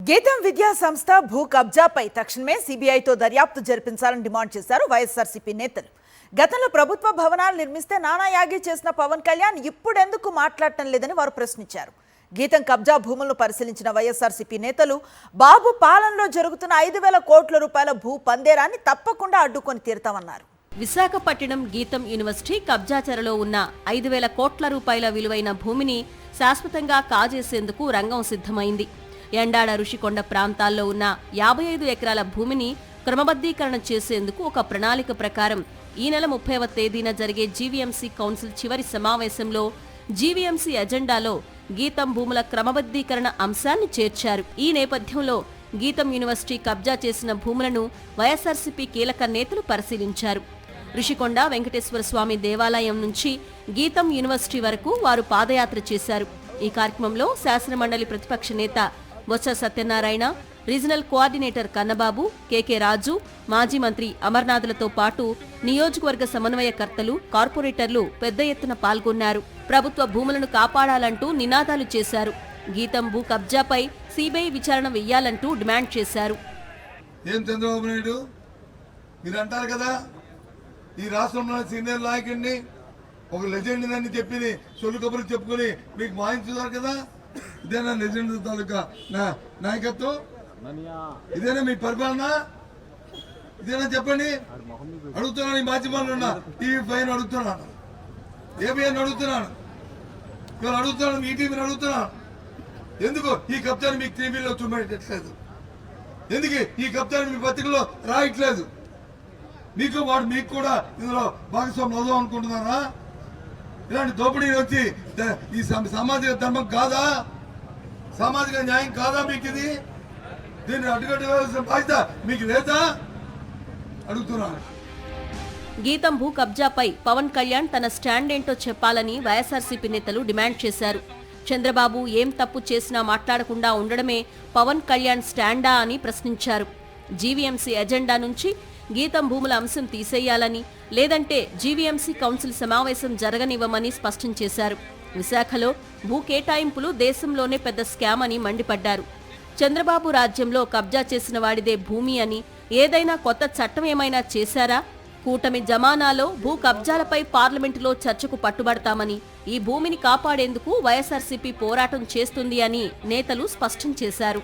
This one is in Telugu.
గీతం విద్యా సంస్థ భూ కబ్జాపై తక్షణమే సీబీఐతో దర్యాప్తు జరిపించాలని డిమాండ్ చేశారు వైఎస్ఆర్సీపీ నేతలు. గతంలో ప్రభుత్వ భవనాలు నిర్మిస్తే నానాయాగి చేసిన పవన్ కళ్యాణ్ ఇప్పుడెందుకు మాట్లాడటం లేదని వారు ప్రశ్నించారు. గీతం కబ్జా భూములను పరిశీలించిన వైఎస్ఆర్సీపీ నేతలు బాబు పాలనలో జరుగుతున్న 5,000 కోట్ల రూపాయల భూ పందేరాన్ని తప్పకుండా అడ్డుకొని తీరుతామన్నారు. విశాఖపట్నం గీతం యూనివర్సిటీ కబ్జా చెరలో ఉన్న 5,000 కోట్ల రూపాయల విలువైన భూమిని శాశ్వతంగా కాజేసేందుకు రంగం సిద్ధమైంది. ఎండాడ రుషికొండ ప్రాంతాల్లో ఉన్న 55 ఎకరాల భూమిని క్రమబద్ధీకరణ చేసేందుకు ఒక ప్రణాళిక ప్రకారం ఈ నెల 30వ తేదీన జరిగే జీవీఎంసీ కౌన్సిల్ చివరి సమావేశంలో జీవీఎంసీ ఎజెండాలో గీతం భూముల క్రమబద్ధీకరణ అంశాన్ని చేర్చారు. ఈ నేపథ్యంలో గీతం యూనివర్సిటీ కబ్జా చేసిన భూములను వైఎస్ఆర్సీపీ కీలక నేతలు పరిశీలించారు. రుషికొండ వెంకటేశ్వర స్వామి దేవాలయం నుంచి గీతం యూనివర్సిటీ వరకు వారు పాదయాత్ర చేశారు. ఈ కార్యక్రమంలో శాసనమండలి ప్రతిపక్ష నేత బొత్స సత్యనారాయణ, రీజనల్ కోఆర్డినేటర్ కన్నబాబు, కేకే రాజు, మాజీ మంత్రి అమర్నాథ్లతో పాటు నియోజకవర్గ సమన్వయకర్తలు, కార్పొరేటర్లు పెద్ద ఎత్తున పాల్గొన్నారు. ప్రభుత్వ భూములను కాపాడాలంటూ నినాదాలు చేశారు. గీతం భూ కబ్జాపై సీబీఐ విచారణ వెయ్యాలంటూ డిమాండ్ చేశారు. ఏం చంద్రబాబు నాయుడు మీరు అంటారు కదా, ఈ రాష్ట్రంలో సీనియర్ నాయకుడిని ఒక లెజెండ్ అని చెప్పి సొల్లు కబుర్లు చెప్పుకొని మీకు మాయించుతారు కదా, ఇదేనా లెజెండ్ తాలూకా నాయకత్వం? ఇదేనా మీ పరిపాలన? ఇదేనా చెప్పండి. అడుగుతున్నాను, ఈ మాధ్యమాల్లో ఉన్న టీవీ పైన అడుగుతున్నాను, ఏబిఎన్ అడుగుతున్నాను, ఇవాళ అడుగుతున్నాను, మీ టీవీని అడుగుతున్నాను. ఎందుకు ఈ కబ్జాన్ని మీకు టీవీలో చూపెట్టట్లేదు? ఎందుకు ఈ కబ్జాన్ని మీ పత్రికలో రాయట్లేదు? మీకు కూడా ఇందులో భాగస్వామ్యం అవుదాం అనుకుంటున్నారా? ఇలాంటి దోపిడీ వచ్చి ఈ సామాజిక ధర్మం కాదా? సామాజిక న్యాయం కాదా మీకు? ఇది దీన్ని అడ్డుకట్టవలసిన బాధ్యత మీకు లేదా? అడుగుతున్నాను. గీతం భూ కబ్జాపై పవన్ కళ్యాణ్ తన స్టాండ్ ఏంటో చెప్పాలని వైఎస్ఆర్సీపీ నేతలు డిమాండ్ చేశారు. చంద్రబాబు ఏం తప్పు చేసినా మాట్లాడకుండా ఉండడమే పవన్ కళ్యాణ్ స్టాండా అని ప్రశ్నించారు. జీవీఎంసీ ఎజెండా నుంచి గీతం భూముల అంశం తీసేయాలని, లేదంటే జీవీఎంసీ కౌన్సిల్ సమావేశం జరగనివ్వమని స్పష్టం చేశారు. విశాఖలో భూ కేటాయింపులు దేశంలోనే పెద్ద స్కామ్ అని మండిపడ్డారు. చంద్రబాబు రాజ్యంలో కబ్జా చేసిన వాడిదే భూమి అని, ఏదైనా కొత్త చట్టం ఏమైనా చేశారా? కూటమి జమానాలో భూ కబ్జాలపై పార్లమెంటులో చర్చకు పట్టుబడతామని, ఈ భూమిని కాపాడేందుకు వైఎస్ఆర్సీపీ పోరాటం చేస్తుంది అని నేతలు స్పష్టం చేశారు.